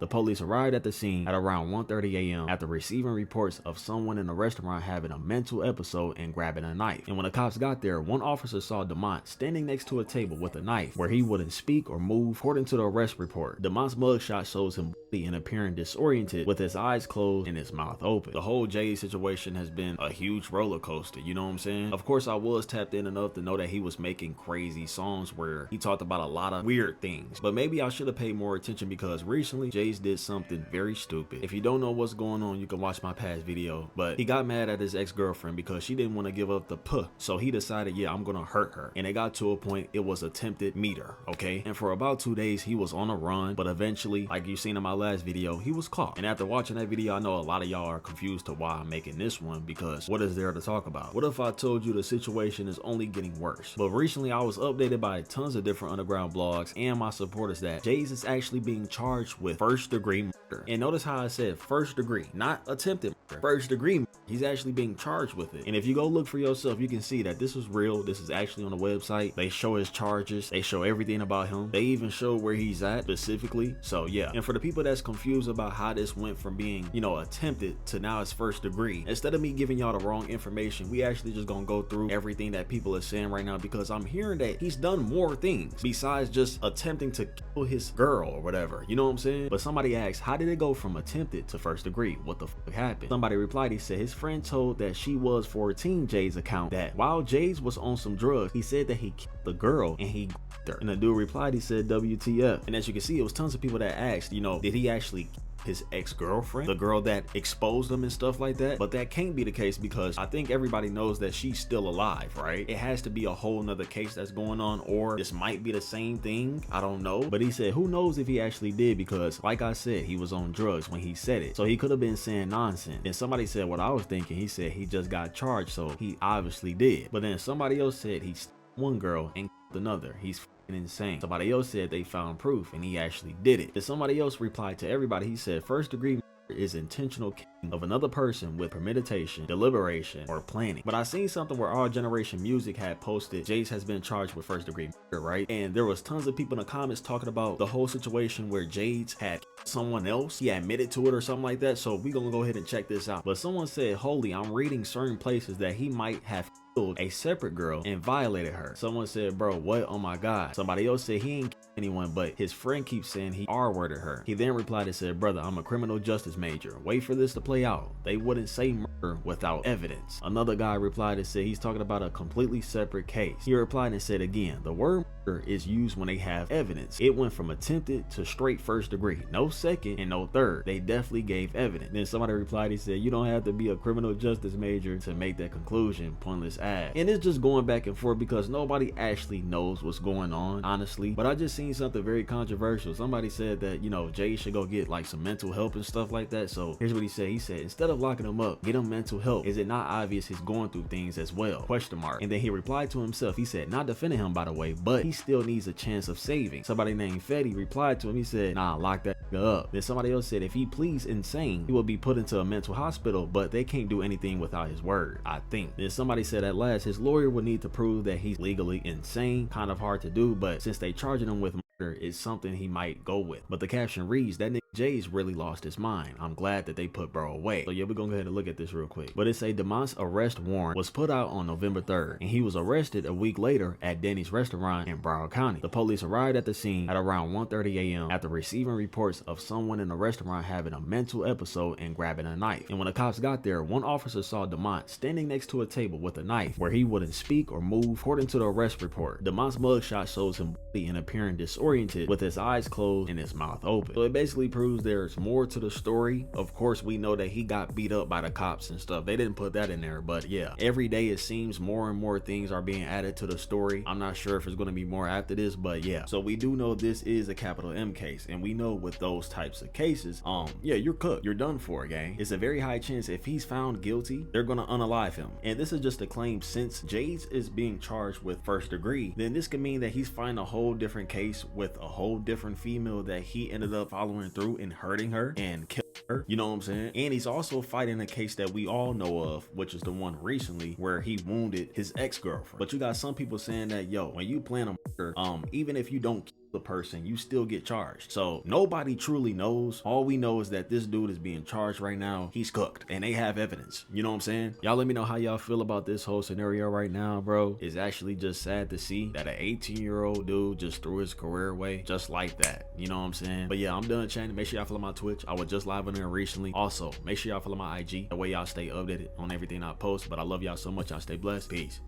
The police arrived at the scene at around 1:30 a.m. after receiving reports of someone in the restaurant having a mental episode and grabbing a knife. And when the cops got there, one officer saw Demont standing next to a table with a knife where he wouldn't speak or move. According to the arrest report, Demont's mugshot shows him bloody and appearing disoriented with his eyes closed and his mouth open. The whole Jaydes situation has been a huge roller coaster, you know what I'm saying? Of course, I was tapped in enough to know that he was making crazy songs where he talked about a lot of weird things, but maybe I should have paid more attention because recently Jaydes did something very stupid. If you don't know what's going on, you can watch my past video, but he got mad at his ex-girlfriend because she didn't want to give up the puh, so he decided, yeah, I'm gonna hurt her. And it got to a point it was attempted murder, okay? And for about 2 days he was on a run, but eventually, like you seen in my last video, he was caught. And after watching that video, I know a lot of y'all are confused to why I'm making this one, because what is there to talk about? What if I told you the situation is only getting worse? But recently I was updated by tons of different underground blogs and my supporters that Jaydes is actually being charged with first-degree murder. And notice how I said first degree, not attempted murder, first degree murder. He's actually being charged with it. And if you go look for yourself, you can see that this was real. This is actually on the website. They show his charges. They show everything about him. They even show where he's at specifically. So yeah. And for the people that's confused about how this went from being, you know, attempted to now it's first degree, instead of me giving y'all the wrong information, we actually just gonna go through everything that people are saying right now, because I'm hearing that he's done more things besides just attempting to kill his girl or whatever. You know what I'm saying? But somebody asked, how did it go from attempted to first degree? What the fuck happened? Somebody replied, he said his friend told that she was 14 Jaydes' account that while Jaydes was on some drugs, he said that he killed the girl and he her. And the dude replied, he said WTF. And as you can see, it was tons of people that asked, you know, did he actually his ex-girlfriend, the girl that exposed him and stuff like that? But that can't be the case, because I think everybody knows that she's still alive, right? It has to be a whole nother case that's going on, or this might be the same thing, I don't know. But he said who knows if he actually did, because like I said, he was on drugs when he said it, so he could have been saying nonsense. And somebody said what I was thinking, he said he just got charged, so he obviously did. But then somebody else said he stabbed one girl and killed another. He's insane. Somebody else said they found proof and he actually did it. Then somebody else replied to everybody, he said first degree murder is intentional killing of another person with premeditation, deliberation, or planning. But I seen something where Our Generation Music had posted Jaydes has been charged with first degree murder, right? And there was tons of people in the comments talking about the whole situation where Jaydes had someone else, he admitted to it or something like that. So we gonna go ahead and check this out. But someone said, holy, I'm reading certain places that he might have killed a separate girl and violated her. Someone said, bro, what? Oh my god. Somebody else said he ain't anyone, but his friend keeps saying he R-worded her. He then replied and said, brother, I'm a criminal justice major. Wait for this to play out. They wouldn't say murder without evidence. Another guy replied and said he's talking about a completely separate case. He replied and said again, the word murder is used when they have evidence. It went from attempted to straight first degree. No second and no third. They definitely gave evidence. Then somebody replied, he said, you don't have to be a criminal justice major to make that conclusion. Pointless ass. And it's just going back and forth because nobody actually knows what's going on, honestly. But I just seen something very controversial. Somebody said that, you know, Jay should go get like some mental help and stuff like that. So here's what he said. He said, instead of locking him up, get him mental help. Is it not obvious he's going through things as well? Question mark. And then he replied to himself. He said, not defending him by the way, but he still needs a chance of saving. Somebody named Fetty replied to him. He said, nah, lock that up. Then somebody else said, if he pleads insane, he will be put into a mental hospital, but they can't do anything without his word, I think. Then somebody said at last his lawyer would need to prove that he's legally insane. Kind of hard to do, but since they charging him with murder, it's something he might go with. But the caption reads, that nigga Jaydes really lost his mind. I'm glad that they put bro away. So yeah, we're gonna go ahead and look at this real quick. But it say Demont's arrest warrant was put out on November 3rd, and he was arrested a week later at Denny's restaurant in Broward County. The police arrived at the scene at around 1:30 a.m. after receiving reports of someone in the restaurant having a mental episode and grabbing a knife. And when the cops got there, one officer saw Demont standing next to a table with a knife where he wouldn't speak or move. According to the arrest report, Demont's mugshot shows him bloody and appearing disoriented with his eyes closed and his mouth open. So it basically proves there's more to the story. Of course, we know that he got beat up by the cops and stuff. They didn't put that in there, but yeah, every day it seems more and more things are being added to the story. I'm not sure if it's going to be more after this, but yeah. So we do know this is a capital M case, and we know with those types of cases, yeah, you're cooked. You're done for, gang. It's a very high chance if he's found guilty, they're gonna unalive him. And this is just a claim. Since Jaydes is being charged with first degree, then this could mean that he's fighting a whole different case with a whole different female that he ended up following through and hurting her and killing her. You know what I'm saying? And he's also fighting a case that we all know of, which is the one recently where he wounded his ex-girlfriend. But you got some people saying that, yo, when you plan a murder, even if you don't the person, you still get charged. So nobody truly knows. All we know is that this dude is being charged right now. He's cooked and they have evidence. You know what I'm saying? Y'all let me know how y'all feel about this whole scenario right now, bro. It's actually just sad to see that an 18-year-old dude just threw his career away just like that. You know what I'm saying? But yeah, I'm done chatting. Make sure y'all follow my Twitch. I was just live on there recently. Also, make sure y'all follow my IG. That way y'all stay updated on everything I post. But I love y'all so much. Y'all stay blessed. Peace.